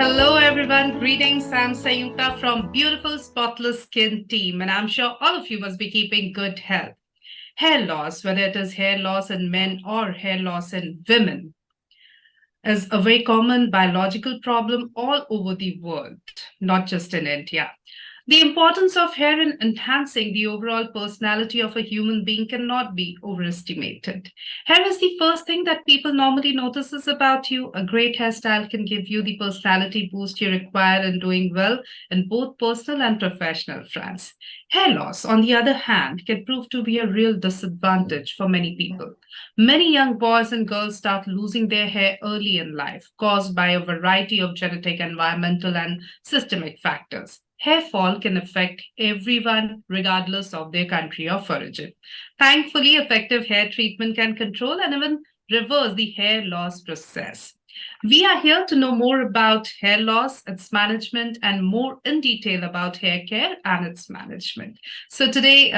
Hello, everyone. Greetings. I'm Sayuka from Beautiful Spotless Skin team, and I'm sure all of you must be keeping good health. Hair loss, whether it is hair loss in men or hair loss in women, is a very common biological problem all over the world, not just in India. The importance of hair in enhancing the overall personality of a human being cannot be overestimated. Hair is the first thing that people normally notices about you. A great hairstyle can give you the personality boost you require in doing well in both personal and professional fronts. Hair loss, on the other hand, can prove to be a real disadvantage for many people. Many young boys and girls start losing their hair early in life, caused by a variety of genetic, environmental, and systemic factors. Hair fall can affect everyone, regardless of their country of origin. Thankfully, effective hair treatment can control and even reverse the hair loss process. We are here to know more about hair loss, its management, and more in detail about hair care and its management. So today,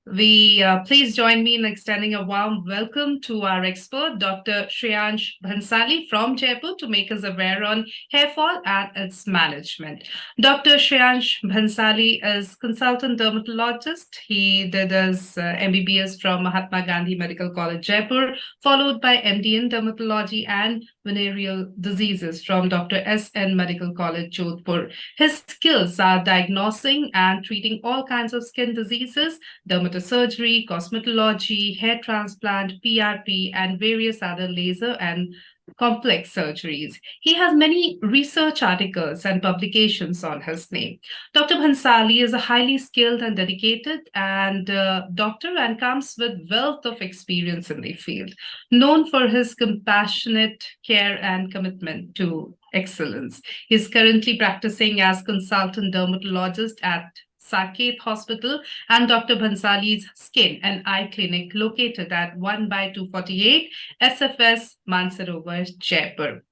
we please join me in extending a warm welcome to our expert, Dr. Shreyansh Bhansali from Jaipur, to make us aware on hair fall and its management. Dr. Shreyansh Bhansali is consultant dermatologist. He did his MBBS from Mahatma Gandhi Medical College, Jaipur, followed by MD in dermatology and venereal diseases from Dr. S.N. Medical College, Jodhpur. His skills are diagnosing and treating all kinds of skin diseases, dermatosurgery, cosmetology, hair transplant, PRP, and various other laser and complex surgeries. He has many research articles and publications on his name. Dr. Bhansali is a highly skilled and dedicated doctor and comes with wealth of experience in the field, known for his compassionate care and commitment to excellence. He is currently practicing as consultant dermatologist at Saket Hospital and Dr. Bhansali's Skin and Eye Clinic located at 1 by 248 SFS Mansarovar, Jaipur.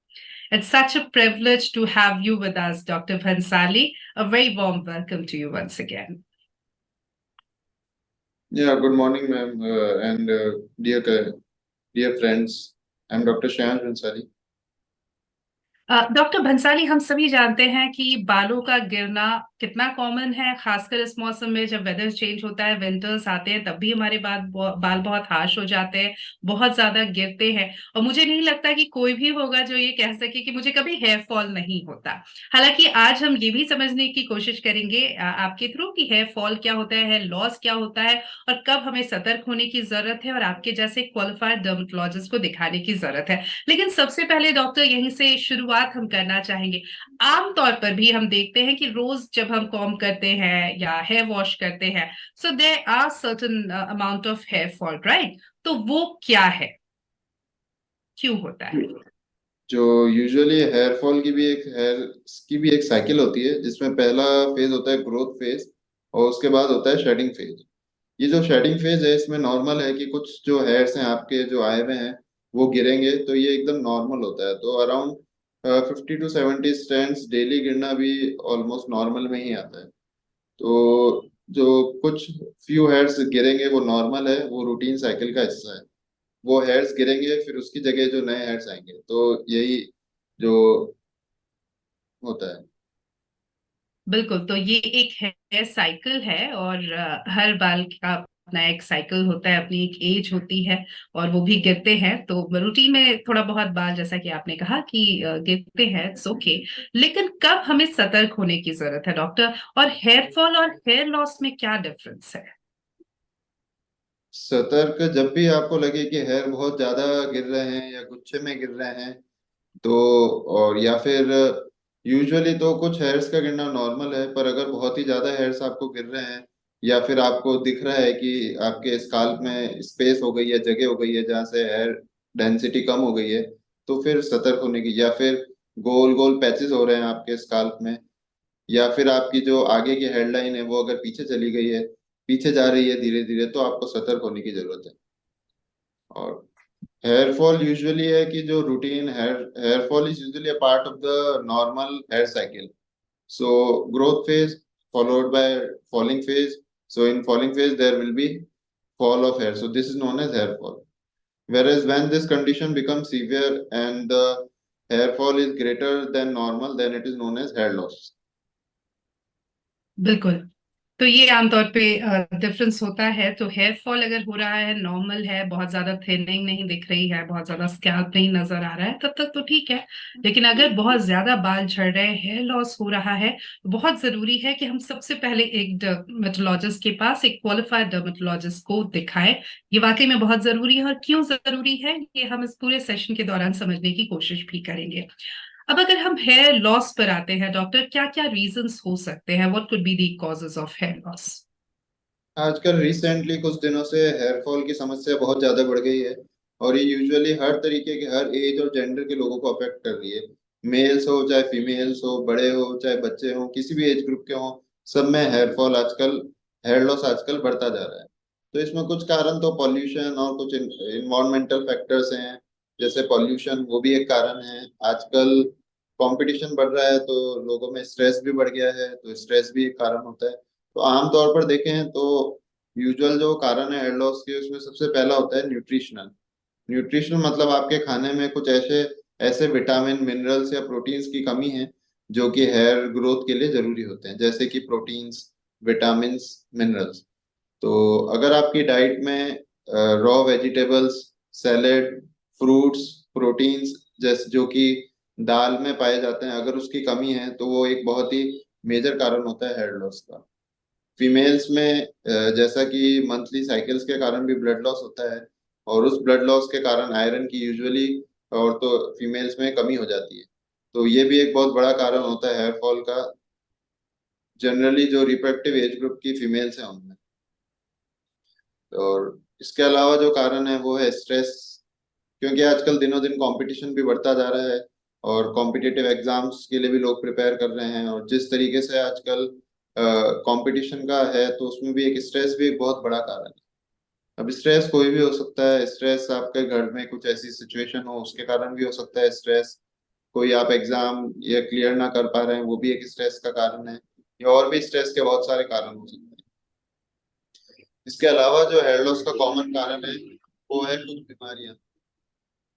It's such a privilege to have you with us, Dr. Bhansali. A very warm welcome to you once again. Yeah, good morning, ma'am, dear friends. I'm Dr. Shreyansh Bhansali. Doctor Bhansali, हम सभी जानते हैं कि बालों का गिरना कितना common है, खासकर इस मौसम में जब वेदर चेंज होता है, विंटर्स आते हैं, तब भी हमारे बाल बहुत हार्श हो जाते हैं, बहुत ज्यादा गिरते हैं। और मुझे नहीं लगता कि कोई भी होगा जो ये कह सके कि मुझे कभी हेयर फॉल नहीं होता। हालांकि आज हम ये भी समझने की कोशिश करेंगे आपके थ्रू कि हेयर फॉल क्या होता है, हेयर लॉस क्या होता है, और कब हमें सतर्क होने की जरूरत है और आपके जैसे क्वालिफाइड डर्मेटोलॉजिस्ट को दिखाने की जरूरत है। लेकिन सबसे पहले डॉक्टर, यहीं से शुरुआत हम करना चाहेंगे। आमतौर पर भी हम देखते हैं कि रोज जब हम कॉम्ब करते हैं या हेयर वॉश करते हैं, so there are certain amount of hair fall, right? तो वो क्या है, क्यों होता है? जो यूजुअली हेयर की भी एक साइकिल होती है, जिसमें पहला फेज होता है ग्रोथ फेज और उसके बाद होता है शेडिंग फेज। ये जो शेडिंग फेज है, इसमें नॉर्मल है कि कुछ जो हेयर्स हैं आपके जो आए हुए हैं वो गिरेंगे, तो ये एकदम नॉर्मल होता है। तो अराउंड 50 to 70 स्ट्रैंड्स डेली गिरना भी ऑलमोस्ट नॉर्मल में ही आता है। तो जो कुछ फ्यू हेयर्स गिरेंगे वो नॉर्मल है, वो रूटीन साइकिल का हिस्सा है। वो हेयर्स गिरेंगे, फिर उसकी जगह जो नए हेयर्स आएंगे, तो यही जो होता है। बिल्कुल, तो ये एक हेयर साइकिल है और हर बाल का अपना एक साइकिल होता है, अपनी एक एज होती है, और वो भी गिरते हैं। तो रूटीन में थोड़ा बहुत बाल, जैसा कि आपने कहा कि गिरते हैं, इट्स ओके। लेकिन कब हमें सतर्क होने की जरूरत है, डॉक्टर? और हेयर फॉल और हेयर लॉस में क्या डिफरेंस है? सतर्क जब भी आपको लगे कि हेयर बहुत ज्यादा गिर रहे हैं या गुच्छे में गिर रहे हैं, तो और या फिर यूजुअली तो कुछ हेयर्स का गिरना नॉर्मल है, पर अगर बहुत ही ज्यादा हेयर्स आपको गिर रहे हैं या फिर आपको दिख रहा है कि आपके स्काल्प में स्पेस हो गई है, जगह हो गई है जहाँ से हेयर डेंसिटी कम हो गई है, तो फिर सतर्क होने की। या फिर गोल गोल पैचेस हो रहे हैं आपके स्काल्प में, या फिर आपकी जो आगे की हेडलाइन है वो अगर पीछे चली गई है, पीछे जा रही है धीरे धीरे, तो आपको सतर्क होने की जरूरत है। और हेयर फॉल यूजुअली है कि जो routine hair fall is usually a part of the normal hair cycle. So growth phase followed by falling phase. So in falling phase there will be fall of hair, so this is known as hair fall. Whereas when this condition becomes severe and the hair fall is greater than normal, then it is known as hair loss. बिल्कुल। तो ये आमतौर पे difference होता है। तो hair fall अगर हो रहा है, नॉर्मल है, बहुत ज्यादा थिनिंग नहीं दिख रही है, बहुत ज्यादा स्कैल्प नहीं नजर आ रहा है, तब तक तो ठीक है। लेकिन अगर बहुत ज्यादा बाल झड़ रहे हैं, हेयर लॉस हो रहा है, तो बहुत जरूरी है कि हम सबसे पहले एक डर्मेटोलॉजिस्ट के पास, एक क्वालिफाइड डर्मेटोलॉजिस्ट को दिखाएं। ये वाकई में बहुत जरूरी है। और क्यों जरूरी है, ये हम इस पूरे सेशन के दौरान समझने की कोशिश भी करेंगे। अब अगर हम हेयर लॉस पर आते हैं डॉक्टर, क्या क्या रीजंस हो सकते हैं? What could be the causes of hair loss? आजकल रिसेंटली कुछ दिनों से हेयर फॉल की समस्या बहुत ज्यादा बढ़ गई है, और ये यूजुअली हर तरीके के, हर एज और जेंडर के लोगों को अफेक्ट कर रही है। मेल्स हो चाहे फीमेल्स हो, बड़े हो चाहे बच्चे हो, किसी भी एज ग्रुप के हो, सब में हेयर फॉल आजकल, हेयर लॉस आजकल बढ़ता जा रहा है। तो इसमें कुछ कारण तो पॉल्यूशन और कुछ इन्वायरमेंटल फैक्टर्स हैं। जैसे पॉल्यूशन, वो भी एक कारण है। आजकल कंपटीशन बढ़ रहा है, तो लोगों में स्ट्रेस भी बढ़ गया है, तो स्ट्रेस भी एक कारण होता है। तो आमतौर पर देखें तो यूजुअल जो कारण है हेयर लॉस के, उसमें सबसे पहला होता है न्यूट्रिशनल। न्यूट्रिशनल मतलब आपके खाने में कुछ ऐसे ऐसे विटामिन, मिनरल्स या प्रोटीन्स की कमी है जो कि हेयर ग्रोथ के लिए जरूरी होते हैं, जैसे कि प्रोटीन्स, विटामिन्स, मिनरल्स। तो अगर आपकी डाइट में raw vegetables, salad, fruits, proteins जैसे जो कि दाल में पाए जाते हैं, अगर उसकी कमी है तो वो एक बहुत ही मेजर कारण होता है हेयर लॉस का। फीमेल्स में जैसा कि मंथली साइकिल्स के कारण भी ब्लड लॉस होता है, और उस ब्लड लॉस के कारण आयरन की यूजुअली और तो फीमेल्स में कमी हो जाती है। तो ये भी एक बहुत बड़ा कारण होता है हेयर फॉल का, जनरली जो रिप्रोडक्टिव एज ग्रुप की फीमेल्स हैं उनमें। और इसके अलावा जो कारण है वो है स्ट्रेस, क्योंकि आजकल दिनों दिन कंपटीशन भी बढ़ता जा रहा है, और कॉम्पिटिटिव एग्जाम्स के लिए भी लोग प्रिपेयर कर रहे हैं, और जिस तरीके से आजकल कंपटीशन का है, तो उसमें भी एक स्ट्रेस भी एक बहुत बड़ा कारण है। अब स्ट्रेस कोई भी हो सकता है। स्ट्रेस आपके घर में कुछ ऐसी सिचुएशन हो, उसके कारण भी हो सकता है स्ट्रेस। कोई आप एग्जाम ये क्लियर ना कर पा रहे हैं, वो भी एक स्ट्रेस का कारण है। या और भी स्ट्रेस के बहुत सारे कारण हो सकते हैं। इसके अलावा जो हेयर लॉस का कॉमन कारण है वो है कुछ बीमारियां।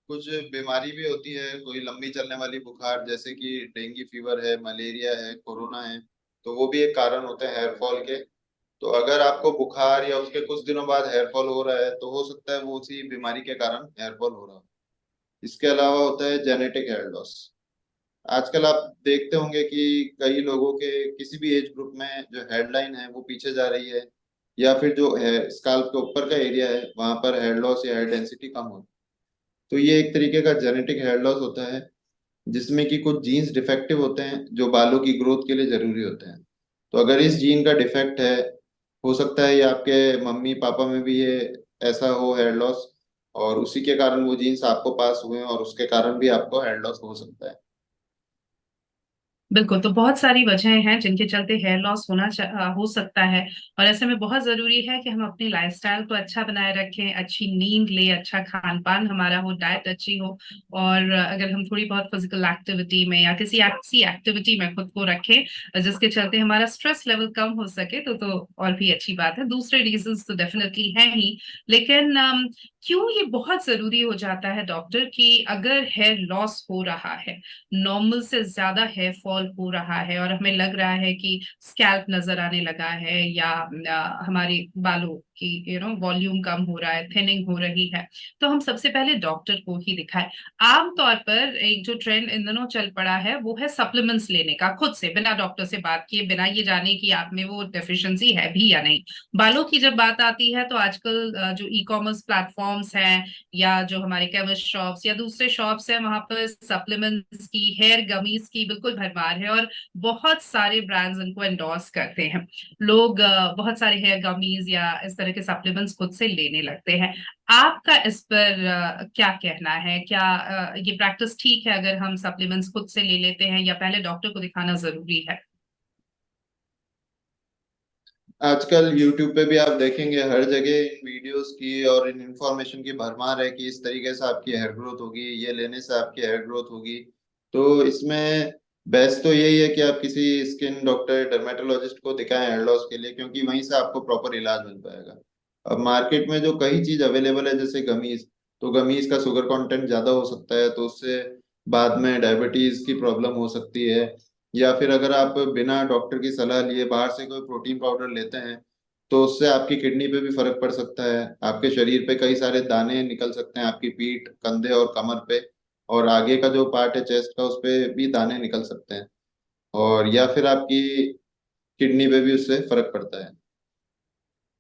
कुछ बीमारी भी होती है, कोई लंबी चलने वाली बुखार, जैसे कि डेंगू फीवर है, मलेरिया है, कोरोना है, तो वो भी एक कारण होते हैं हेयर फॉल के। तो अगर आपको बुखार या उसके कुछ दिनों बाद हेयर फॉल हो रहा है, तो हो सकता है वो उसी बीमारी के कारण हेयर फॉल हो रहा हो। इसके अलावा होता है जेनेटिक हेयर लॉस। आजकल आप देखते होंगे कि कई लोगों के किसी भी एज ग्रुप में जो हेडलाइन है वो पीछे जा रही है, या फिर जो है स्काल्प के ऊपर का एरिया है वहां पर हेयर लॉस या हेयर डेंसिटी कम हो। तो ये एक तरीके का जेनेटिक हेयर लॉस होता है, जिसमें कि कुछ जीन्स डिफेक्टिव होते हैं जो बालों की ग्रोथ के लिए जरूरी होते हैं। तो अगर इस जीन का डिफेक्ट है, हो सकता है ये आपके मम्मी पापा में भी ये ऐसा हो हेयर लॉस, और उसी के कारण वो जीन्स आपको पास हुए हैं, और उसके कारण भी आपको हेयर लॉस हो सकता है। बिल्कुल। तो बहुत सारी वजहें हैं जिनके चलते हेयर लॉस हो सकता है। और ऐसे में बहुत जरूरी है कि हम अपनी लाइफस्टाइल को अच्छा बनाए रखें, अच्छी नींद ले, अच्छा खान पान हमारा हो, डाइट अच्छी हो। और अगर हम थोड़ी बहुत फिजिकल एक्टिविटी में या किसी ऐसी एक्टिविटी में खुद को रखें जिसके चलते हमारा स्ट्रेस लेवल कम हो सके, तो और भी अच्छी बात है। दूसरे रीजंस तो डेफिनेटली हैं ही। लेकिन क्यों ये बहुत जरूरी हो जाता है डॉक्टर कि अगर हेयर लॉस हो रहा है, नॉर्मल से ज्यादा हेयर फॉल हो रहा है, और हमें लग रहा है कि स्कैल्प नजर आने लगा है, या हमारे बालों की वॉल्यूम कम हो रहा है, थिनिंग हो रही है, तो हम सबसे पहले डॉक्टर को ही दिखाएं। आमतौर पर एक जो ट्रेंड इन दिनों चल पड़ा है वो है सप्लीमेंट्स लेने का, खुद से, बिना डॉक्टर से बात किए, बिना ये जाने कि आप में वो डेफिशिएंसी है भी या नहीं। बालों की जब बात आती है तो आजकल जो ई कॉमर्स प्लेटफॉर्म्स हैं, या जो हमारे केमिस्ट शॉप्स या दूसरे शॉप्स हैं, वहां पर सप्लीमेंट्स की, हेयर गमीज की बिल्कुल भरमार है। और बहुत सारे ब्रांड्स इनको एंडोर्स करते हैं। लोग बहुत सारे हेयर गमीज या इस तरह के सप्लीमेंट्स खुद से लेने लगते हैं। आपका इस पर क्या कहना है? क्या ये प्रैक्टिस ठीक है अगर हम सप्लीमेंट्स खुद से ले लेते हैं, या पहले डॉक्टर को दिखाना जरूरी है? आजकल यूट्यूब पे भी आप देखेंगे हर जगह इन वीडियोस की और इन इंफॉर्मेशन की भरमार है कि इस तरीके से आपकी हेयर ग्रोथ होगी, ये लेने से आपकी हेयर ग्रोथ होगी। तो इसमें बेस्ट तो यही है कि आप किसी स्किन डॉक्टर, डर्मेटोलॉजिस्ट को दिखाएं हेयर लॉस के लिए, क्योंकि वहीं से आपको प्रॉपर इलाज मिल पाएगा। अब मार्केट में जो कई चीज अवेलेबल है जैसे गमीज, तो गमीज का शुगर कंटेंट ज्यादा हो सकता है, तो उससे बाद में डायबिटीज की प्रॉब्लम हो सकती है। या फिर अगर आप बिना डॉक्टर की सलाह लिए बाहर से कोई प्रोटीन पाउडर लेते हैं तो उससे आपकी किडनी पे भी फर्क पड़ सकता है, आपके शरीर पे कई सारे दाने निकल सकते हैं, आपकी पीठ, कंधे और कमर पे, और आगे का जो पार्ट है चेस्ट का उस पे भी दाने निकल सकते हैं, और या फिर आपकी किडनी पे भी उससे फर्क पड़ता है।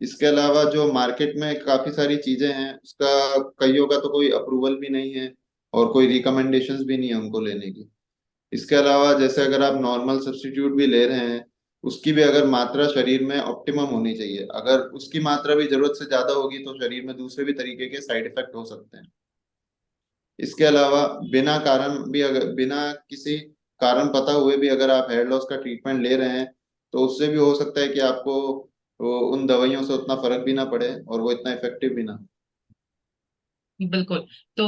इसके अलावा जो मार्केट में काफी सारी चीजें हैं उसका कईयों का तो कोई अप्रूवल भी नहीं है और कोई रिकमेंडेशंस भी नहीं है उनको लेने की। इसके अलावा जैसे अगर आप नॉर्मल सब्स्टिट्यूट भी ले रहे हैं, उसकी भी अगर मात्रा शरीर में ऑप्टिमम होनी चाहिए, अगर उसकी मात्रा भी जरूरत से ज्यादा होगी तो शरीर में दूसरे भी तरीके के साइड इफेक्ट हो सकते हैं। इसके अलावा बिना कारण भी, अगर बिना किसी कारण पता हुए भी अगर आप हेयर लॉस का ट्रीटमेंट ले रहे हैं तो उससे भी हो सकता है कि आपको उन दवाइयों से उतना फर्क भी ना पड़े और वो इतना इफेक्टिव भी ना हो। बिल्कुल। तो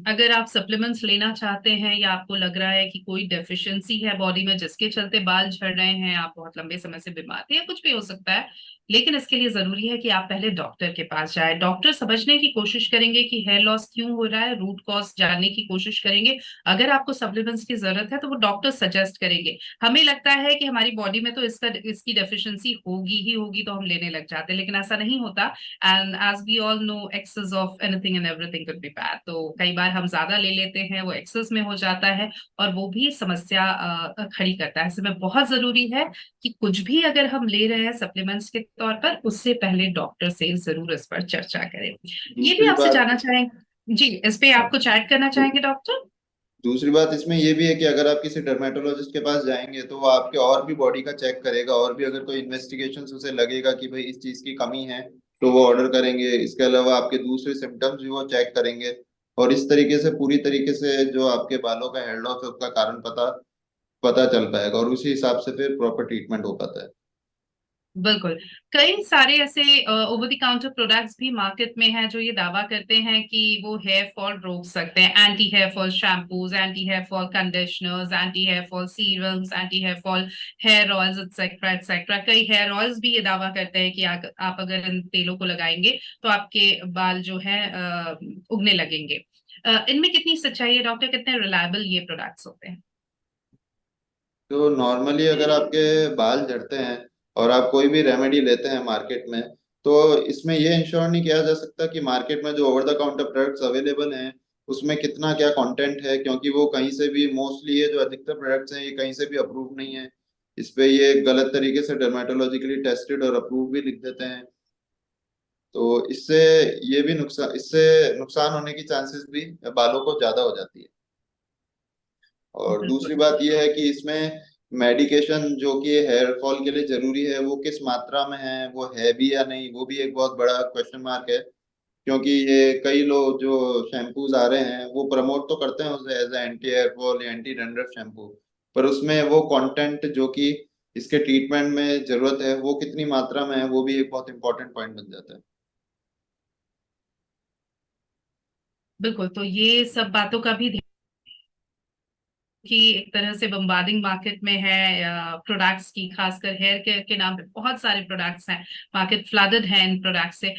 अगर आप सप्लीमेंट्स लेना चाहते हैं या आपको लग रहा है कि कोई डेफिशिएंसी है बॉडी में जिसके चलते बाल झड़ रहे हैं, आप बहुत लंबे समय से बीमार थे या कुछ भी हो सकता है, लेकिन इसके लिए जरूरी है कि आप पहले डॉक्टर के पास जाएं। डॉक्टर समझने की कोशिश करेंगे कि हेयर लॉस क्यों हो रहा है, रूट कॉज जानने की कोशिश करेंगे। अगर आपको सप्लीमेंट्स की जरूरत है तो वो डॉक्टर सजेस्ट करेंगे। हमें लगता है कि हमारी बॉडी में तो इसकी डेफिशिएंसी होगी ही होगी तो हम लेने लग जाते हैं, लेकिन ऐसा नहीं होता। And as we all know, excess of anything and everything could be bad. तो कई बार हम ज्यादा ले लेते हैं, वो एक्सेस में हो जाता है और वो भी समस्या खड़ी करता है। ऐसे में बहुत जरूरी है कि कुछ भी अगर हम ले रहे हैं सप्लीमेंट्स के तौर पर, उससे पहले डॉक्टर से जरूर इस पर चर्चा करें। ये भी दूसरी आपसे बात जानना चाहेंगे जी, इस पे आप कुछ ऐड करना चाहेंगे डॉक्टर? दूसरी बात इसमें ये भी है कि अगर आप किसी डर्मेटोलॉजिस्ट के पास जाएंगे तो वो आपके और भी बॉडी का चेक करेगा, और भी अगर कोई इन्वेस्टिगेशन उसे लगेगा कि भाई इस चीज की कमी है तो वो ऑर्डर करेंगे। इसके अलावा आपके दूसरे सिम्टम्स भी वो चेक करेंगे, और इस तरीके से पूरी तरीके से जो आपके बालों का हेयर लॉस है उसका कारण पता पता चल पाएगा, और उसी हिसाब से फिर प्रॉपर ट्रीटमेंट हो पाता है। बिल्कुल। कई सारे ऐसे ओवर द काउंटर प्रोडक्ट्स भी मार्केट में हैं जो ये दावा करते हैं कि वो हेयर फॉल रोक सकते हैं। Anti hair fall shampoos, anti hair fall conditioners, anti hair fall serums, anti hair fall hair oils, etcetera etcetera. कई हेयर ऑयल्स भी ये दावा करते हैं कि आप अगर इन तेलों को लगाएंगे तो आपके बाल जो है उगने लगेंगे। इनमें कितनी सच्चाई है डॉक्टर? कितने रिलायबल ये प्रोडक्ट्स होते हैं? तो नॉर्मली अगर आपके बाल झड़ते हैं और आप कोई भी रेमेडी लेते हैं मार्केट में, तो इसमें ये इंश्योर नहीं किया जा सकता कि मार्केट में जो over the counter products available हैं उसमें कितना क्या कंटेंट है, क्योंकि वो कहीं से भी, मोस्टली ये जो अधिकतर प्रोडक्ट्स हैं ये कहीं से भी अप्रूव नहीं है। इस पे ये गलत तरीके से डर्मेटोलॉजिकली टेस्टेड और अप्रूव भी लिख देते हैं। तो इससे ये भी नुकसान, इससे नुकसान होने की चांसेस भी बालों को ज्यादा हो जाती है। और दूसरी बिल्कुल। बात यह है कि इसमें मेडिकेशन जो कि हेयर फॉल के लिए जरूरी है वो किस मात्रा में है, वो है भी या नहीं, वो भी एक बहुत बड़ा क्वेश्चन मार्क है। क्योंकि ये कई लोग जो शैम्पूज आ रहे हैं वो प्रमोट तो करते हैं उसे एज एंटी हेयर फॉल या एंटी डैंड्रफ शैम्पू, पर उसमें वो कंटेंट जो कि इसके ट्रीटमेंट में जरूरत है वो कितनी मात्रा में है, वो भी एक बहुत इंपॉर्टेंट पॉइंट बन जाता है। बिल्कुल। तो ये सब बातों का भी कि एक तरह से बम्बार्डिंग मार्केट में है प्रोडक्ट्स की, खासकर हेयर केयर के नाम पे बहुत सारे प्रोडक्ट्स हैं। मार्केट फ्लडेड है इन प्रोडक्ट्स से।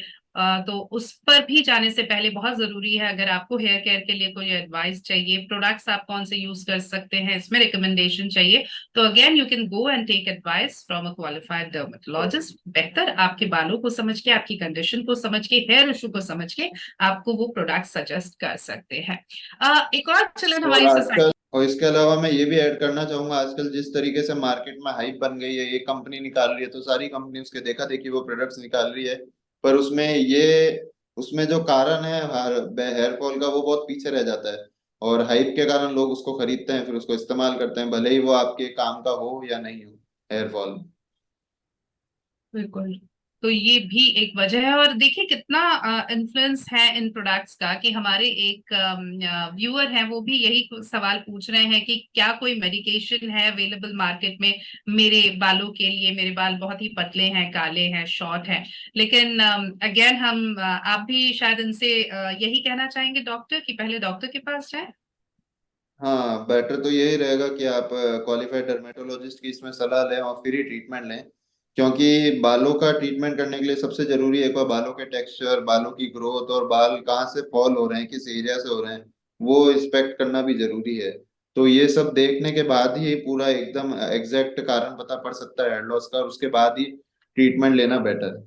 तो उस पर भी जाने से पहले बहुत जरूरी है, अगर आपको हेयर केयर के लिए कोई एडवाइस चाहिए, प्रोडक्ट्स आप कौन से यूज कर सकते हैं, इसमें रिकमेंडेशन चाहिए, तो again you can go and take advice from a qualified dermatologist. बेहतर आपके बालों को समझ के, आपकी कंडीशन को समझ के, हेयर इशू को समझ के आपको वो प्रोडक्ट सजेस्ट कर सकते हैं। एक और चलन और हमारी आजकल, सोसाइटी। और इसके अलावा मैं ये भी ऐड करना चाहूंगा, आजकल जिस तरीके से मार्केट में हाइप बन गई है, ये कंपनी निकाल रही है तो सारी कंपनी उसके देखा देखी वो प्रोडक्ट्स निकाल रही है, पर उसमें जो कारण है हेयर फॉल का वो बहुत पीछे रह जाता है, और हाइप के कारण लोग उसको खरीदते हैं फिर उसको इस्तेमाल करते हैं, भले ही वो आपके काम का हो या नहीं हो हेयर फॉल। बिल्कुल। तो ये भी एक वजह है। और देखिए कितना इन्फ्लुएंस है इन प्रोडक्ट्स का, कि हमारे एक व्यूअर हैं वो भी यही सवाल पूछ रहे हैं कि क्या कोई मेडिकेशन है अवेलेबल मार्केट में मेरे बालों के लिए? मेरे बाल बहुत ही पतले हैं, काले हैं, शॉर्ट हैं। लेकिन अगेन आप भी शायद इनसे यही कहना चाहेंगे डॉक्टर, कि पहले डॉक्टर के पास जाएं। हाँ, बेटर तो यही रहेगा कि आप क्वालिफाइड डर्मेटोलॉजिस्ट की इसमें सलाह लें और फिर ही ट्रीटमेंट लें, क्योंकि बालों का ट्रीटमेंट करने के लिए सबसे जरूरी है एक बार बालों के टेक्सचर, बालों की ग्रोथ, और बाल कहाँ से फॉल हो रहे हैं, किस एरिया से हो रहे हैं, वो इंस्पेक्ट करना भी जरूरी है। तो ये सब देखने के बाद ही पूरा एकदम एग्जैक्ट कारण पता पड़ सकता है हेयर लॉस का, और उसके बाद ही ट्रीटमेंट लेना बेटर है।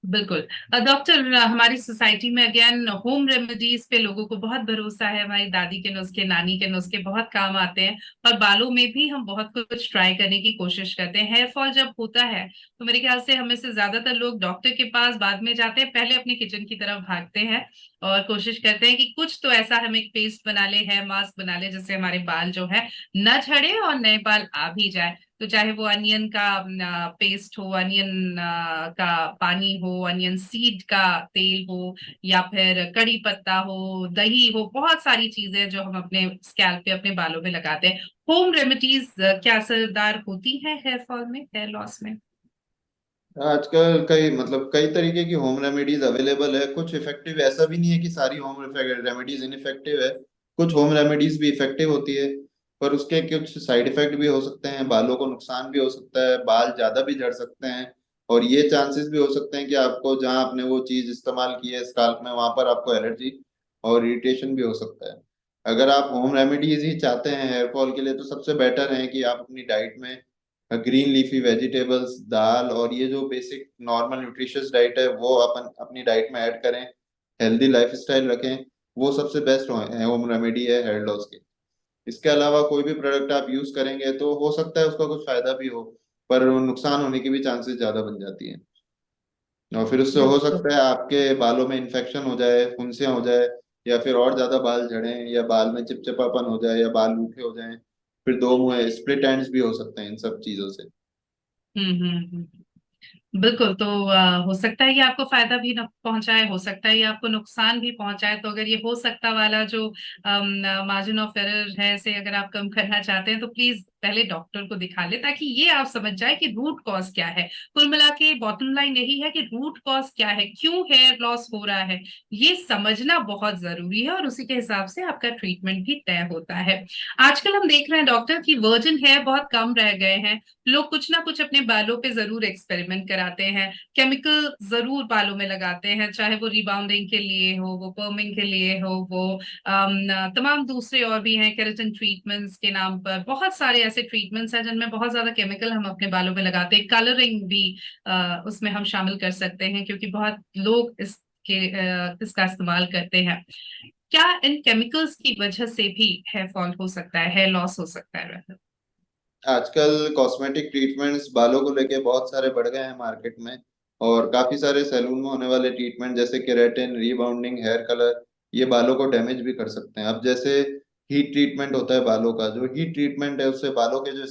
बिल्कुल। डॉक्टर, हमारी सोसाइटी में अगेन होम रेमेडीज पे लोगों को बहुत भरोसा है। हमारी दादी के नुस्खे, नानी के नुस्खे बहुत काम आते हैं। और बालों में भी हम बहुत कुछ ट्राई करने की कोशिश करते हैं। हेयर फॉल जब होता है तो मेरे ख्याल से हमें से ज्यादातर लोग डॉक्टर के पास बाद में जाते हैं, पहले अपने किचन की तरफ भागते हैं और कोशिश करते हैं कि कुछ तो ऐसा हम एक पेस्ट बना ले, हेयर मास्क बना ले, जिससे हमारे बाल जो है न झड़े और नए बाल आ भी जाए। तो चाहे वो अनियन का पेस्ट हो, अनियन का पानी हो, अनियन सीड का तेल हो, या फिर कड़ी पत्ता हो, दही हो, बहुत सारी चीजें जो हम अपने स्कैल्प पे, अपने बालों पे लगाते हैं। होम रेमेडीज क्या असरदार होती हैं हेयर फॉल में, हेयर लॉस में? आजकल कई मतलब कई तरीके की होम रेमेडीज अवेलेबल है। कुछ इफेक्टिव, ऐसा भी नहीं है कि सारी होम रेमेडीज इनइफेक्टिव है। कुछ होम रेमेडीज भी इफेक्टिव होती है, पर उसके कुछ साइड इफेक्ट भी हो सकते हैं। बालों को नुकसान भी हो सकता है, बाल ज्यादा भी झड़ सकते हैं, और ये चांसेस भी हो सकते हैं कि आपको जहां आपने वो चीज इस्तेमाल की है स्काल्प में, वहां पर आपको एलर्जी और इरिटेशन भी हो सकता है। अगर आप होम रेमेडीज ही चाहते हैं हेयर फॉल के लिए, तो सबसे बेटर है कि आप अपनी डाइट में ग्रीन लीफी वेजिटेबल्स, दाल और ये जो बेसिक नॉर्मल न्यूट्रिशियस डाइट है वो अपन अपनी डाइट में ऐड करें, हेल्दी लाइफस्टाइल रखें। वो सबसे बेस्ट होम रेमेडी है हेयर लॉस की। इसके अलावा कोई भी प्रोडक्ट आप यूज करेंगे तो हो सकता है उसका कुछ फायदा भी हो, पर नुकसान होने की भी चांसेस ज्यादा बन जाती हैं। और फिर उससे हो बिल्कुल। सकता है आपके बालों में इन्फेक्शन हो जाए, फुंसियां हो जाए, या फिर और ज्यादा बाल झड़े, या बाल में चिपचिपापन हो जाए, या बाल रूखे हो जाएं। फिर दो मुंह स्प्लिट एंड्स भी हो सकते हैं इन सब चीजों से। बिल्कुल। तो हो सकता है ये आपको फायदा भी न पहुंचाए, हो सकता है ये आपको नुकसान भी पहुंचाए। तो अगर ये हो सकता वाला जो मार्जिन ऑफ एरर है, से अगर आप कम करना चाहते हैं, तो प्लीज पहले डॉक्टर को दिखा ले, ताकि ये आप समझ जाए कि रूट कॉज क्या है। कुल मिला के बॉटम लाइन यही है कि रूट कॉज क्या है, क्यों हेयर लॉस हो रहा है, ये समझना बहुत जरूरी है, और उसी के हिसाब से आपका ट्रीटमेंट भी तय होता है। आजकल हम देख रहे हैं डॉक्टर की वर्जिन हेयर बहुत कम रह गए हैं। लोग कुछ ना कुछ अपने बालों पे जरूर एक्सपेरिमेंट कराते हैं, केमिकल जरूर बालों में लगाते हैं, चाहे वो रिबाउंडिंग के लिए हो, वो पर्मिंग के लिए हो, वो तमाम दूसरे और भी हैं, केराटिन ट्रीटमेंट्स के नाम पर बहुत सारे ऐसे ट्रीटमेंट्स हैं जिनमें बहुत ज्यादा केमिकल हम अपने बालों में लगाते हैं। कलरिंग भी उसमें हम शामिल कर सकते हैं, क्योंकि बहुत लोग इसका इस्तेमाल करते हैं। क्या इन केमिकल्स की वजह से भी हेयर फॉल हो सकता है, हेयर लॉस हो सकता है? आजकल कॉस्मेटिक ट्रीटमेंट्स बालों को लेके बहुत सारे बढ़ गए हैं मार्केट में, और काफी सारे सैलून में होने वाले ट्रीटमेंट जैसे केराटिन, रीबाउंडिंग, हेयर कलर, ये बालों को डैमेज भी कर सकते हैं। अब जैसे हीट ट्रीटमेंट होता है बालों का, जो हीट ट्रीटमेंट है उससे बालों के जो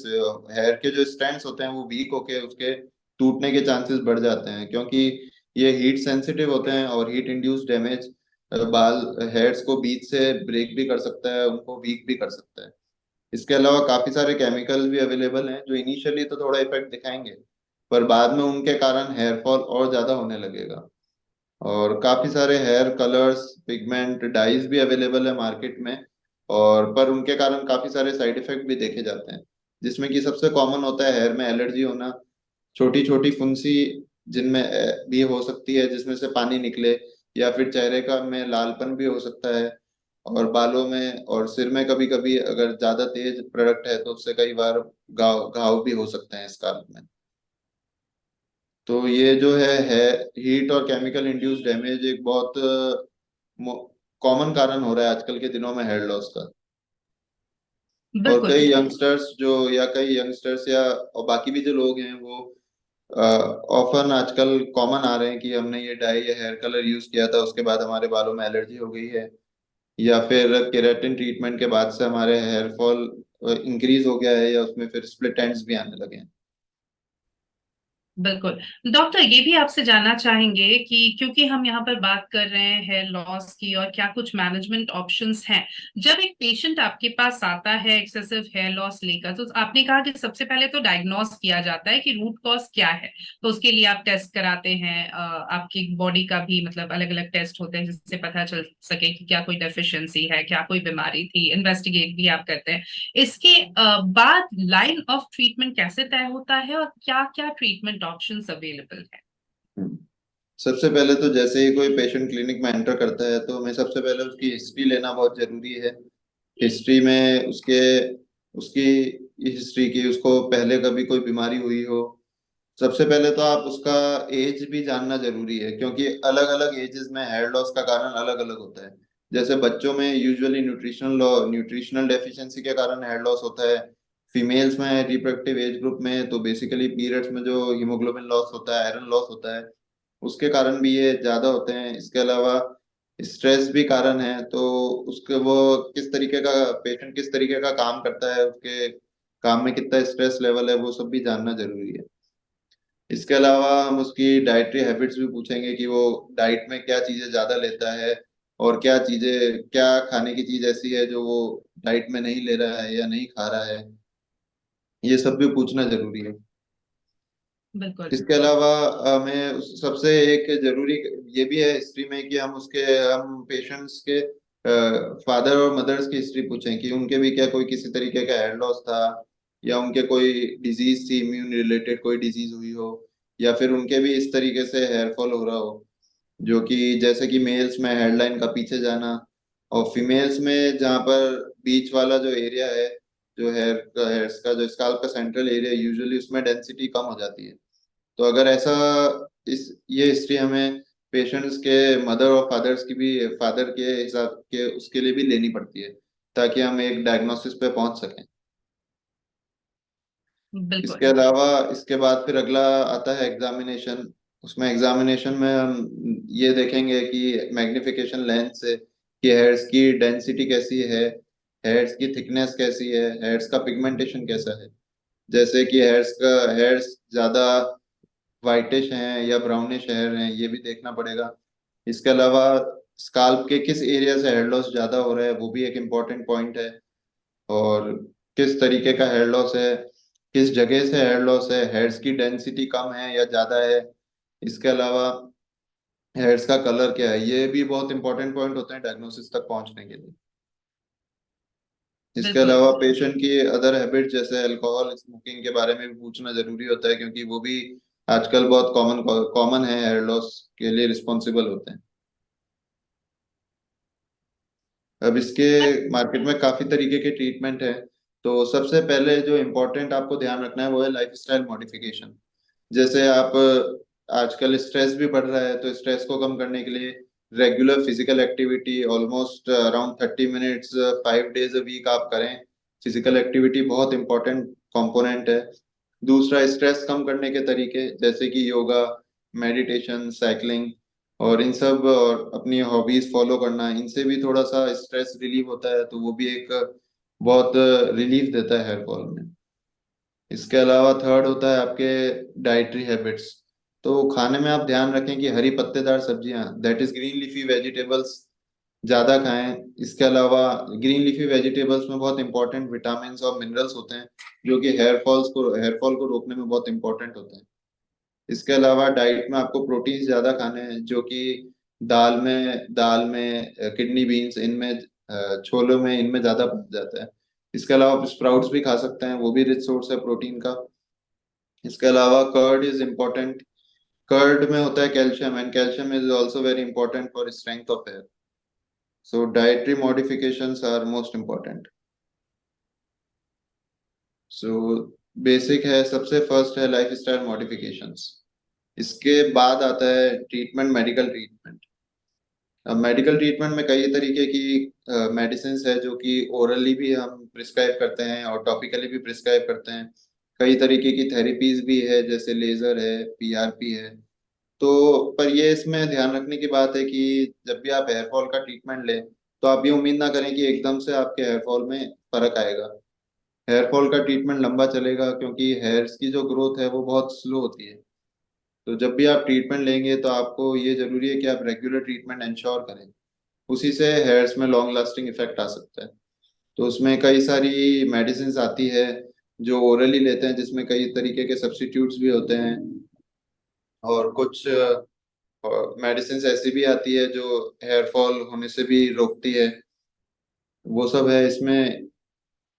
हेयर के जो स्ट्रैंड्स होते हैं वो वीक होके उसके टूटने के चांसेस बढ़ जाते हैं, क्योंकि ये हीट सेंसिटिव होते हैं, और हीट इंड्यूस डैमेज बाल हेयर्स को बीच से ब्रेक भी कर सकता है, उनको वीक भी कर सकता है। इसके अलावा काफी सारे केमिकल भी अवेलेबल हैं जो इनिशियली तो थोड़ा इफेक्ट दिखाएंगे, पर बाद में उनके कारण हेयर फॉल और ज्यादा होने लगेगा। और काफी सारे हेयर कलर्स, पिगमेंट, डाइज भी अवेलेबल है मार्केट में, और पर उनके कारण काफी सारे साइड इफेक्ट भी देखे जाते हैं, जिसमें कि सबसे कॉमन होता है हेयर में एलर्जी होना, छोटी छोटी फुंसी जिनमें भी हो सकती है जिसमें से पानी निकले, या फिर चेहरे का में लालपन भी हो सकता है, और बालों में और सिर में कभी कभी अगर ज्यादा तेज प्रोडक्ट है तो उससे कई बार घाव घाव भी हो सकते हैं स्काल्प में। तो ये जो है हीट और केमिकल इंड्यूस डैमेज एक बहुत कॉमन कारण हो रहा है आजकल के दिनों में हेयर लॉस का। और बिल्कुल। कई यंगस्टर्स जो या कई यंगस्टर्स या और बाकी भी जो लोग हैं वो ऑफन आजकल कॉमन आ रहे हैं कि हमने ये डाई या हेयर कलर यूज किया था, उसके बाद हमारे बालों में एलर्जी हो गई है, या फिर केराटिन ट्रीटमेंट के बाद से हमारे हेयर फॉल इंक्रीज हो गया है, या उसमें फिर स्प्लिट एंड्स भी आने लगे हैं। बिल्कुल। डॉक्टर, ये भी आपसे जानना चाहेंगे कि क्योंकि हम यहाँ पर बात कर रहे हैं हेयर लॉस की, और क्या कुछ मैनेजमेंट ऑप्शंस हैं, जब एक पेशेंट आपके पास आता है एक्सेसिव हेयर लॉस लेकर, तो आपने कहा कि सबसे पहले तो डायग्नोस किया जाता है कि रूट कॉज क्या है। तो उसके लिए आप टेस्ट कराते हैं, आपकी बॉडी का भी मतलब अलग अलग टेस्ट होते हैं, जिससे पता चल सके कि क्या कोई डेफिशिएंसी है, क्या कोई बीमारी थी, इन्वेस्टिगेट भी आप करते हैं। इसके बाद लाइन ऑफ ट्रीटमेंट कैसे तय होता है, और क्या क्या ट्रीटमेंट ऑप्शंस अवेलेबल है? सबसे पहले तो जैसे ही कोई पेशेंट क्लिनिक में एंटर करता है तो हमें सबसे पहले उसकी हिस्ट्री लेना बहुत जरूरी है। हिस्ट्री में उसके उसकी हिस्ट्री की, उसको पहले कभी कोई बीमारी हुई हो। सबसे पहले तो आप उसका एज भी जानना जरूरी है, क्योंकि अलग अलग एजेस में हेयर लॉस का कारण अलग अलग होता है। जैसे बच्चों में यूजुअली न्यूट्रिशनल डेफिशिएंसी के कारण हेयर लॉस होता है। फीमेल्स में रिप्रोडक्टिव एज ग्रुप में तो बेसिकली पीरियड्स में जो हीमोग्लोबिन लॉस होता है, आयरन लॉस होता है, उसके कारण भी ये ज्यादा होते हैं। इसके अलावा स्ट्रेस भी कारण है। तो उसके वो किस तरीके का पेशेंट किस तरीके का काम करता है, उसके काम में कितना स्ट्रेस लेवल है, वो सब भी जानना जरूरी है। इसके अलावा हम उसकी डाइटरी हैबिट्स भी पूछेंगे कि वो डाइट में क्या चीजें ज्यादा लेता है, और क्या खाने की चीज ऐसी है जो वो डाइट में नहीं ले रहा है या नहीं खा रहा है। ये सब भी पूछना जरूरी है। बिल्कुल। इसके अलावा हमें सबसे एक जरूरी ये भी है हिस्ट्री में कि हम पेशेंट्स के फादर और मदर्स की हिस्ट्री पूछें कि उनके भी क्या कोई किसी तरीके का हेयर लॉस था, या उनके कोई डिजीज थी, इम्यून रिलेटेड कोई डिजीज हुई हो, या फिर उनके भी इस तरीके से हेयर फॉल हो रहा हो, जो कि जैसे कि मेल्स में हेयरलाइन का पीछे जाना, और फीमेल्स में जहाँ पर बीच वाला जो एरिया है, जो हेयर्स का जो स्काल्प का सेंट्रल एरिया, यूजुअली उसमें डेंसिटी कम हो जाती है। तो अगर ऐसा इस ये हिस्ट्री हमें पेशेंट्स के मदर और फादर के हिसाब के उसके लिए भी लेनी पड़ती है, ताकि हम एक डायग्नोसिस पे पहुंच सकें। इसके बिल्कुल। अलावा इसके बाद फिर अगला आता है एग्जामिनेशन। उसमें एग्जामिनेशन में हम ये देखेंगे कि मैग्निफिकेशन लेंस से कि हेयर्स की डेंसिटी कैसी है, हेयर्स की थिकनेस कैसी है, हेयर्स का पिगमेंटेशन कैसा है। जैसे कि हेयर्स ज्यादा वाइटिश हैं या ब्राउनिश हेयर हैं, ये भी देखना पड़ेगा। इसके अलावा स्काल्प के किस एरिया से हेयर लॉस ज्यादा हो रहा है, वो भी एक इम्पोर्टेंट पॉइंट है। और किस तरीके का हेयर लॉस है, किस जगह से हेयर लॉस है, हेयर्स की डेंसिटी कम है या ज्यादा है। इसके अलावा हेयर्स का कलर क्या है, ये भी बहुत इंपॉर्टेंट पॉइंट होते हैं डायग्नोसिस तक पहुंचने के लिए। इसके बिल्कुल। अलावा पेशेंट की अदर हैबिट जैसे अल्कोहल स्मोकिंग के बारे में भी पूछना जरूरी होता है, क्योंकि वो भी आजकल बहुत कॉमन कॉमन है, हेयर लॉस के लिए रिस्पॉन्सिबल होते हैं। अब इसके मार्केट में काफी तरीके के ट्रीटमेंट है। तो सबसे पहले जो इम्पोर्टेंट आपको ध्यान रखना है वो है लाइफस्टाइल मॉडिफिकेशन। जैसे आप आजकल स्ट्रेस भी बढ़ रहा है, तो स्ट्रेस को कम करने के लिए regular physical activity almost around 30 minutes 5 days a week आप करें। फिजिकल एक्टिविटी बहुत इंपॉर्टेंट कंपोनेंट है। दूसरा, स्ट्रेस कम करने के तरीके जैसे कि योगा, मेडिटेशन, साइकिलिंग, और इन सब और अपनी हॉबीज फॉलो करना, इनसे भी थोड़ा सा स्ट्रेस रिलीव होता है, तो वो भी एक बहुत रिलीफ देता है हेयर फॉल में। इसके अलावा थर्ड होता है आपके डाइटरी हैबिट्स। तो खाने में आप ध्यान रखें कि हरी पत्तेदार सब्जियां, that is green leafy vegetables, ज्यादा खाएं। इसके अलावा ग्रीन लीफी वेजिटेबल्स में बहुत इंपॉर्टेंट विटामिन और मिनरल्स होते हैं, जो कि हेयर फॉल को रोकने में बहुत इंपॉर्टेंट होते हैं। इसके अलावा डाइट में आपको प्रोटीन ज्यादा खाने हैं, जो कि दाल में किडनी बीन्स इनमें, छोलों में, इनमें ज्यादा पाया जाता है। इसके अलावा आप स्प्राउट्स भी खा सकते हैं, वो भी रिच सोर्स है प्रोटीन का। इसके अलावा कर्ड इज इम्पोर्टेंट। कर्ड में होता है calcium, and calcium is also very important for strength of hair. So dietary modifications are most important. So basic है, सबसे फर्स्ट है लाइफ स्टाइल मॉडिफिकेशंस। इसके बाद आता है ट्रीटमेंट, मेडिकल ट्रीटमेंट। अब मेडिकल ट्रीटमेंट में कई तरीके की मेडिसिन है, जो कि ओरली भी हम प्रिस्क्राइब करते हैं और टॉपिकली भी प्रिस्क्राइब करते हैं। कई तरीके की थेरेपीज भी है, जैसे लेजर है, पीआरपी है। तो पर ये इसमें ध्यान रखने की बात है कि जब भी आप हेयर फॉल का ट्रीटमेंट लें, तो आप ये उम्मीद ना करें कि एकदम से आपके हेयर फॉल में फर्क आएगा। हेयर फॉल का ट्रीटमेंट लंबा चलेगा, क्योंकि हेयर्स की जो ग्रोथ है वो बहुत स्लो होती है। तो जब भी आप ट्रीटमेंट लेंगे तो आपको ये जरूरी है कि आप रेगुलर ट्रीटमेंट इंश्योर करें। उसी से हेयर्स में लॉन्ग लास्टिंग इफेक्ट आ सकता है। तो उसमें कई सारी मेडिसिन आती है जो ओरली लेते हैं, जिसमें कई तरीके के सब्स्टिट्यूट्स भी होते हैं, और कुछ मेडिसिन ऐसी भी आती है जो हेयर फॉल होने से भी रोकती है। वो सब है इसमें।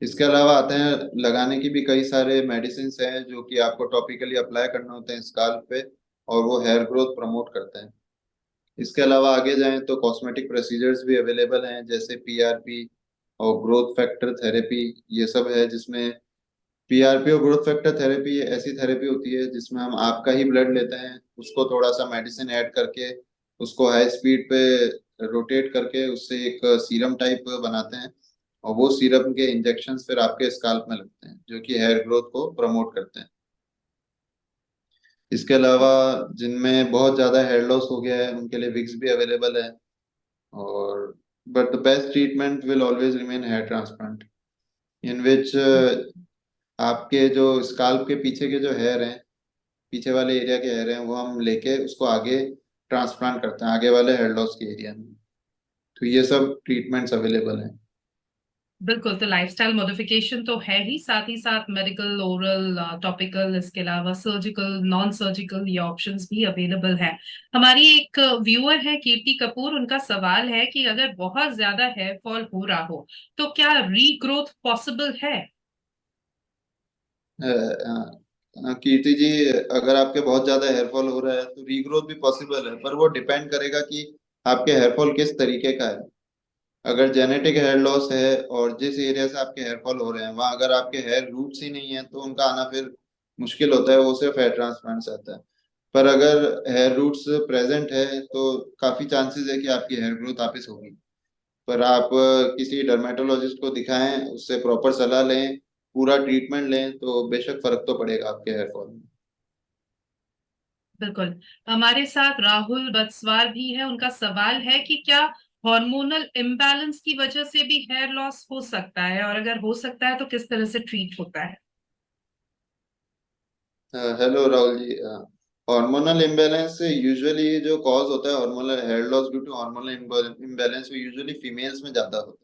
इसके अलावा आते हैं लगाने की भी कई सारे मेडिसिन हैं, जो कि आपको टॉपिकली अप्लाई करने होते हैं स्काल्प पे। और वो हेयर ग्रोथ प्रमोट करते हैं। इसके अलावा आगे जाएं तो कॉस्मेटिक प्रोसीजर्स भी अवेलेबल हैं, जैसे पीआरपी और ग्रोथ फैक्टर थेरेपी। ये सब है जिसमें पीआरपी और ग्रोथ फैक्टर थेरेपी ऐसी थेरेपी होती है जिसमें हम आपका ही ब्लड लेते हैं, उसको थोड़ा सा मेडिसिन ऐड करके उसको हाई स्पीड पे रोटेट करके उससे एक सीरम टाइप बनाते हैं, और वो सीरम के इंजेक्शंस फिर आपके स्काल्प में लगते हैं जो कि हेयर ग्रोथ को प्रमोट करते हैं। इसके अलावा जिनमें बहुत ज्यादा हेयर लॉस हो गया है उनके लिए विक्स भी अवेलेबल है। और but the best treatment will always remain hair transplant, in which आपके जो स्काल्प के पीछे के जो हेयर हैं, पीछे वाले एरिया के हेयर हैं, वो हम लेके उसको आगे ट्रांसप्लांट करते हैं आगे वाले हेयर लॉस के एरिया में। तो ये सब ट्रीटमेंट्स अवेलेबल हैं। बिल्कुल, तो लाइफस्टाइल मॉडिफिकेशन तो है ही, साथ ही साथ मेडिकल, ओरल, टॉपिकल, इसके अलावा सर्जिकल, नॉन सर्जिकल, ये ऑप्शंस भी अवेलेबल हैं। हमारी एक व्यूअर है कीर्ति कपूर, उनका सवाल है कि अगर बहुत ज्यादा हेयर फॉल हो रहा हो तो क्या रीग्रोथ पॉसिबल है? कीर्ति जी, अगर आपके बहुत ज्यादा हेयरफॉल हो रहा है तो रीग्रोथ भी पॉसिबल है, पर वो डिपेंड करेगा कि आपके हेयरफॉल किस तरीके का है। अगर जेनेटिक हेयर लॉस है और जिस एरिया से आपके हेयर फॉल हो रहे हैं वहां अगर आपके हेयर रूट्स ही नहीं है तो उनका आना फिर मुश्किल होता है, वो सिर्फ हेयर ट्रांसप्लांट से आता है। पर अगर हेयर रूट्स प्रेजेंट है तो काफी चांसेस है कि आपकी हेयर ग्रोथ वापस होगी। पर आप किसी डर्मेटोलॉजिस्ट को दिखाएं, उससे प्रॉपर सलाह लें, पूरा ट्रीटमेंट लें, तो बेशक फर्क तो पड़ेगा आपके हेयर फॉल में। बिल्कुल। हमारे साथ राहुल बत्सवार भी है, उनका सवाल है कि क्या हार्मोनल इम्बैलेंस की वजह से भी हेयर लॉस हो सकता है, और अगर हो सकता है तो किस तरह से ट्रीट होता है? Hello Rahul ji, hormonal imbalance से यूजुअली जो कॉज होता है hormonal hair loss due to hormonal imbalance, वो यूजुअली फीमेल्स में ज्यादा होता है।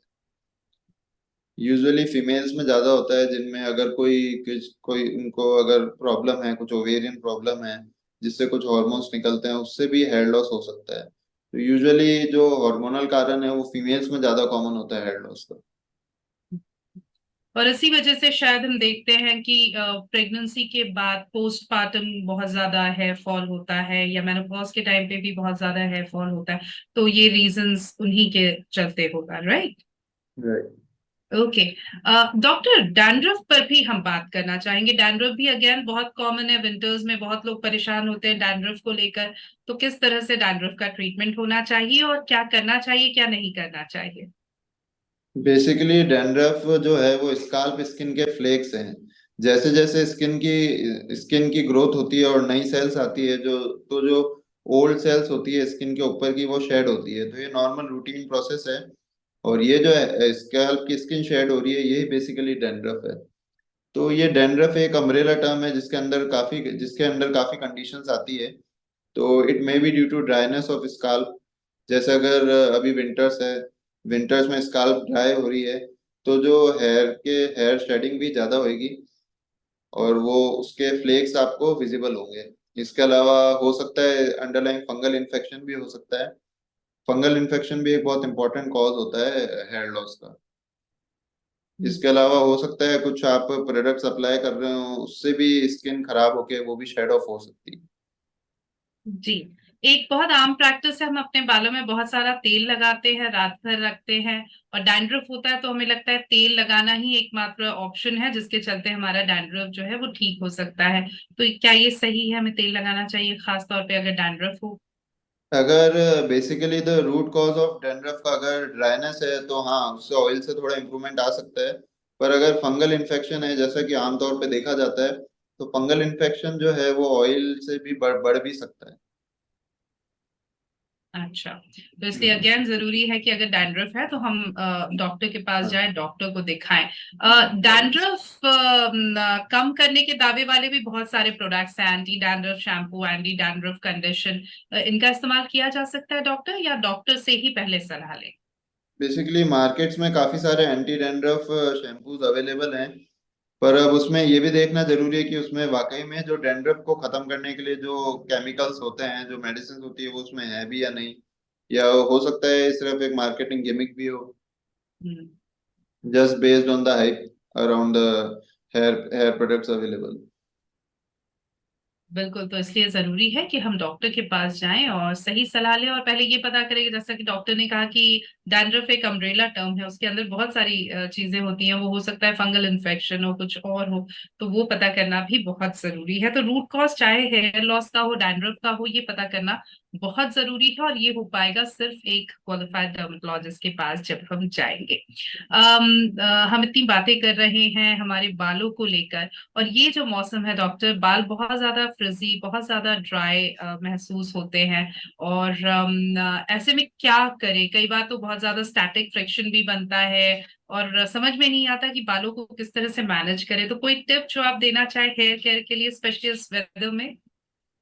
यूजुअली फीमेल्स में ज्यादा होता है, जिनमें अगर कोई उनको अगर प्रॉब्लम है, कुछ ओवेरियन प्रॉब्लम है जिससे कुछ हॉर्मोन्स निकलते हैं, उससे भी हेयर लॉस हो सकता है। तो यूजुअली जो हार्मोनल कारण है वो फीमेल्स में ज्यादा कॉमन होता है हेयर लॉस का। और इसी वजह से शायद हम देखते हैं कि प्रेगनेंसी के बाद पोस्टपार्टम बहुत ज्यादा हेयर फॉल होता है, या मेनोपॉज के टाइम पे भी बहुत ज्यादा हेयर फॉल होता है। तो ये रीजंस उन्हीं के चलते होगा, right? Right. Okay. Doctor, dandruff पर भी हम बात करना चाहेंगे। डैंड्रफ भी अगेन बहुत कॉमन है, विंटर्स में बहुत लोग परेशान होते हैं डैंड्रफ को लेकर। तो किस तरह से डैंड्रफ का ट्रीटमेंट होना चाहिए, और क्या करना चाहिए, क्या नहीं करना चाहिए? बेसिकली डैंड्रफ जो है वो स्काल्प स्किन के फ्लेक्स हैं। जैसे जैसे स्किन की ग्रोथ होती है और नई सेल्स आती है, जो ओल्ड सेल्स होती है स्किन के ऊपर की वो शेड होती है, तो ये नॉर्मल रूटीन प्रोसेस है। और ये जो है स्कैल्प की स्किन शेड हो रही है, यही बेसिकली डैंड्रफ है। तो ये डैंड्रफ एक अम्ब्रेला टर्म है जिसके अंदर काफी कंडीशंस आती है। तो it may be due to dryness of scalp. जैसे अगर अभी विंटर्स है, विंटर्स में स्काल्प ड्राई हो रही है, तो जो हेयर शेडिंग भी ज्यादा होगी, और वो उसके फ्लेक्स आपको विजिबल होंगे। इसके अलावा हो सकता है अंडरलाइंग फंगल इन्फेक्शन भी हो सकता है। फंगल इन्फेक्शन भी एक बहुत इंपॉर्टेंट कॉज होता है हेयर लॉस का। इसके अलावा हो सकता है कुछ आप प्रोडक्ट्स अप्लाई कर रहे हो, उससे भी स्किन खराब होके वो भी शेड ऑफ हो सकती है। जी। एक बहुत आम प्रैक्टिस है, हम अपने बालों में बहुत सारा तेल लगाते हैं, रात भर रखते हैं, और डैंड्रफ होता है तो हमें लगता है तेल लगाना ही एकमात्र ऑप्शन है जिसके चलते हमारा डैंड्रफ जो है वो ठीक हो सकता है। तो क्या ये सही है, हमें तेल लगाना चाहिए खास तौर पे अगर डैंड्रफ हो? अगर basically the root cause of dandruff का अगर ड्राइनेस है तो हाँ, उससे ऑयल से थोड़ा इम्प्रूवमेंट आ सकता है। पर अगर फंगल इन्फेक्शन है, जैसा कि आमतौर पे देखा जाता है, तो फंगल इन्फेक्शन जो है वो ऑयल से भी बढ़ भी सकता है। अच्छा। तो इसलिए हम्म। अगेन जरूरी है कि अगर डैंड्रफ है तो हम डॉक्टर के पास हाँ। जाएं, डॉक्टर को दिखाएं। डैंड्रफ कम करने के दावे वाले भी बहुत सारे प्रोडक्ट्स हैं, anti dandruff shampoo, anti dandruff condition, इनका इस्तेमाल किया जा सकता है डॉक्टर, या डॉक्टर से ही पहले सलाह लें? बेसिकली मार्केट्स में काफी सारे एंटी डैंड्रफ शैम्पूज अवेलेबल हैं। पर अब उसमें ये भी देखना जरूरी है कि उसमें वाकई में जो डैंड्रफ को खत्म करने के लिए जो केमिकल्स होते हैं, जो मेडिसिन होती है, वो उसमें है भी या नहीं। या हो सकता है सिर्फ एक मार्केटिंग गिमिक भी हो, हम्म। just based on the hype around the hair products available. बिल्कुल, तो इसलिए ज़रूरी है कि हम डॉक्टर के पास जाएँ और सही सलाह लें, और पहले ये पता करें कि जैसा कि डॉक्टर ने कहा कि डैंड्रफ एक अम्ब्रेला टर्म है, उसके अंदर बहुत सारी चीज़ें होती हैं, वो हो सकता है फंगल इन्फेक्शन हो, कुछ और हो, तो वो पता करना भी बहुत ज़रूरी है। तो रूट कॉज़ चाहे हेयर लॉस का हो, डैंड्रफ का हो, ये पता करना बहुत ज़रूरी है, और ये हो पाएगा सिर्फ एक क्वालिफाइड डर्मेटोलॉजिस्ट के पास जब हम जाएँगे। हम इतनी बातें कर रहे हैं हमारे बालों को लेकर, और ये जो मौसम है डॉक्टर, बाल बहुत ज्यादा फ्रिजी, बहुत ज्यादा ड्राई महसूस होते हैं, और ऐसे में क्या करें? कई बार तो बहुत ज्यादा स्टैटिक फ्रिक्शन भी बनता है, और समझ में नहीं आता कि बालों को किस तरह से मैनेज करें। तो कोई टिप जो आप देना चाहे हेयर केयर के लिए, स्पेशली इस वेदर में?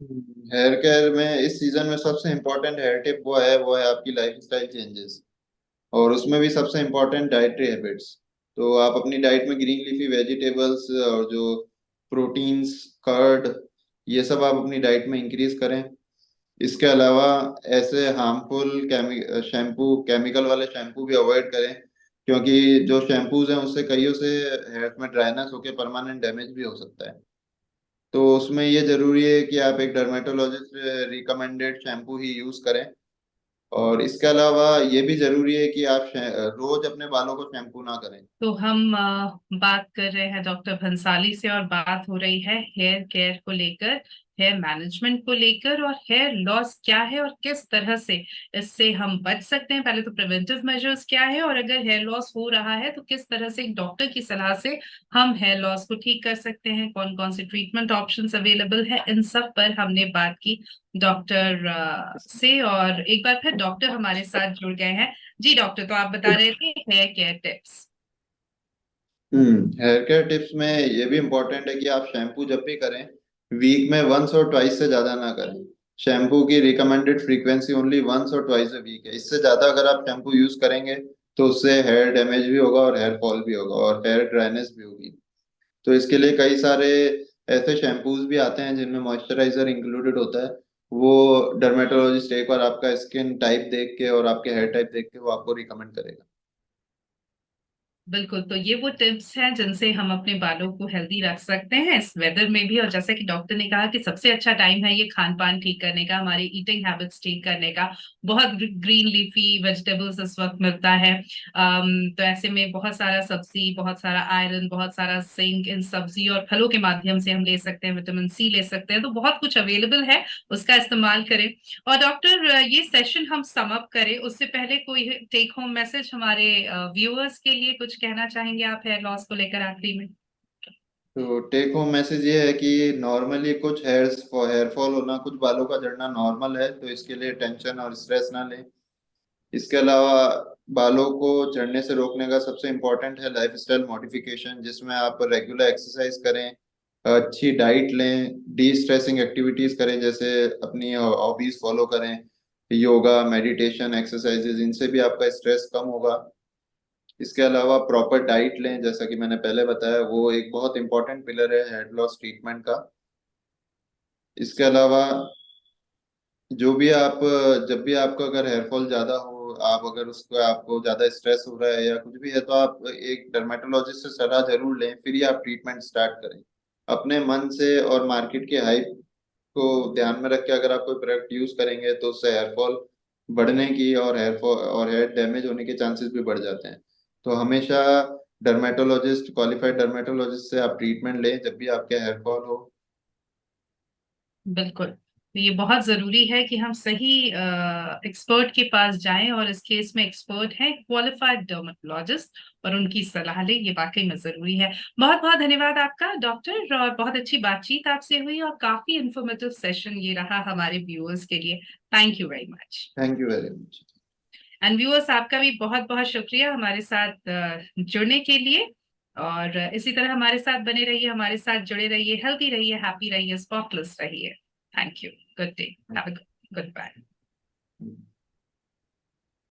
हेयर केयर में इस सीजन में सबसे इम्पोर्टेंट हेयर टिप वो है आपकी लाइफ स्टाइल चेंजेस, और उसमें भी सबसे इम्पोर्टेंट डाइटरी हैबिट्स। तो आप अपनी डाइट में ग्रीन लीफी वेजिटेबल्स और जो प्रोटीन्स, कर्ड, ये सब आप अपनी डाइट में इंक्रीज करें। इसके अलावा ऐसे हार्मफुल केमिकल वाले शैम्पू भी अवॉइड करें, क्योंकि जो शैम्पूज हैं उससे कईयों से हेयर में ड्राइनेस होकर परमानेंट डैमेज भी हो सकता है। तो उसमें ये जरूरी है कि आप एक डर्मेटोलॉजिस्ट रिकमेंडेड शैम्पू ही यूज करें। और इसके अलावा ये भी जरूरी है कि आप रोज अपने बालों को शैम्पू ना करें। तो हम बात कर रहे हैं डॉक्टर भंसाली से, और बात हो रही है हेयर केयर को लेकर, हेयर मैनेजमेंट को लेकर, और हेयर लॉस क्या है और किस तरह से इससे हम बच सकते हैं। पहले तो प्रिवेंटिव मेजर्स क्या है, और अगर हेयर लॉस हो रहा है तो किस तरह से एक डॉक्टर की सलाह से हम हेयर लॉस को ठीक कर सकते हैं, कौन कौन से ट्रीटमेंट ऑप्शंस अवेलेबल है, इन सब पर हमने बात की डॉक्टर से। और एक बार फिर डॉक्टर हमारे साथ जुड़ गए हैं। जी डॉक्टर, तो आप बता रहे थे hair care tips. Hair care tips में ये भी इम्पोर्टेंट है कि आप शैम्पू जब भी करें, वीक में वंस और ट्वाइस से ज्यादा ना करें। शैम्पू की रिकमेंडेड फ्रीक्वेंसी ओनली वंस और ट्वाइस अ वीक है। इससे ज्यादा अगर आप शैम्पू यूज करेंगे तो उससे हेयर डैमेज भी होगा और हेयर फॉल भी होगा और हेयर ड्राइनेस भी होगी। तो इसके लिए कई सारे ऐसे शैम्पूज भी आते हैं जिनमें मॉइस्चराइजर इंक्लूडेड होता है। वो डर्मेटोलॉजिस्ट एक बार आपका स्किन टाइप देख के और आपके हेयर टाइप देख के वो आपको रिकमेंड करेगा। बिल्कुल, तो ये वो टिप्स हैं जिनसे हम अपने बालों को हेल्दी रख सकते हैं इस वेदर में भी। और जैसे कि डॉक्टर ने कहा कि सबसे अच्छा टाइम है ये खान पान ठीक करने का, हमारी ईटिंग हैबिट्स ठीक करने का। बहुत ग्रीन लीफी वेजिटेबल्स इस वक्त मिलता है, तो ऐसे में बहुत सारा सब्जी, बहुत सारा आयरन, बहुत सारा जिंक इन सब्जी और फलों के माध्यम से हम ले सकते हैं, विटामिन सी ले सकते हैं, तो बहुत कुछ अवेलेबल है, उसका इस्तेमाल करें। और डॉक्टर, ये सेशन हम सम अप करें उससे पहले कोई टेक होम मैसेज हमारे व्यूअर्स के लिए कुछ कहना चाहेंगे आप हेयर लॉस को लेकर आखिरी में? तो टेक होम मैसेज ये है कि नॉर्मली कुछ हेयर फॉल होना, कुछ बालों का झड़ना नॉर्मल है, तो इसके लिए टेंशन और स्ट्रेस ना लें। इसके अलावा बालों को झड़ने से रोकने का सबसे इम्पोर्टेंट है लाइफस्टाइल मॉडिफिकेशन, जिसमें आप रेगुलर एक्सरसाइज करें, अच्छी डाइट लें, डी स्ट्रेसिंग एक्टिविटीज करें, जैसे अपनी हॉबीज फॉलो करें, योगा, मेडिटेशन, एक्सरसाइजेज, इनसे भी आपका स्ट्रेस कम होगा। इसके अलावा प्रॉपर डाइट लें, जैसा कि मैंने पहले बताया, वो एक बहुत इंपॉर्टेंट पिलर है हेयर लॉस ट्रीटमेंट का। इसके अलावा जो भी आप जब भी आपका अगर हेयरफॉल ज्यादा हो, आप अगर उसको आपको ज्यादा स्ट्रेस हो रहा है या कुछ भी है, तो आप एक डर्मेटोलॉजिस्ट से सलाह जरूर लें, फिर ही आप ट्रीटमेंट स्टार्ट करें। अपने मन से और मार्केट के हाइप को ध्यान में रख के अगर आप कोई प्रोडक्ट यूज करेंगे तो उससे हेयरफॉल बढ़ने की और हेयरफॉल और हेयर डैमेज होने के चांसेस भी बढ़ जाते हैं। तो हमेशा क्वालिफाइड डर्मेटोलॉजिस्ट से आप ट्रीटमेंट लें जब भी आपके हेयरफॉल हो। बिल्कुल, तो ये बहुत जरूरी है कि हम सही एक्सपर्ट के पास जाएं, और इस केस में एक्सपर्ट हैं क्वालिफाइड डर्मेटोलॉजिस्ट, और उनकी सलाह लें, ये वाकई में जरूरी है। बहुत बहुत धन्यवाद आपका डॉक्टर, और बहुत अच्छी बातचीत आपसे हुई, और काफी इंफॉर्मेटिव सेशन ये रहा हमारे व्यूअर्स के लिए। Thank you very much. Thank you very much. And viewers, आपका भी बहुत बहुत शुक्रिया हमारे साथ जुड़ने के लिए, और इसी तरह हमारे साथ बने रहिए, हमारे साथ जुड़े रहिए, हेल्थी रहिए, हैप्पी रहिए, स्पॉटलेस रहिए। Thank you. Good day. Have a good bye.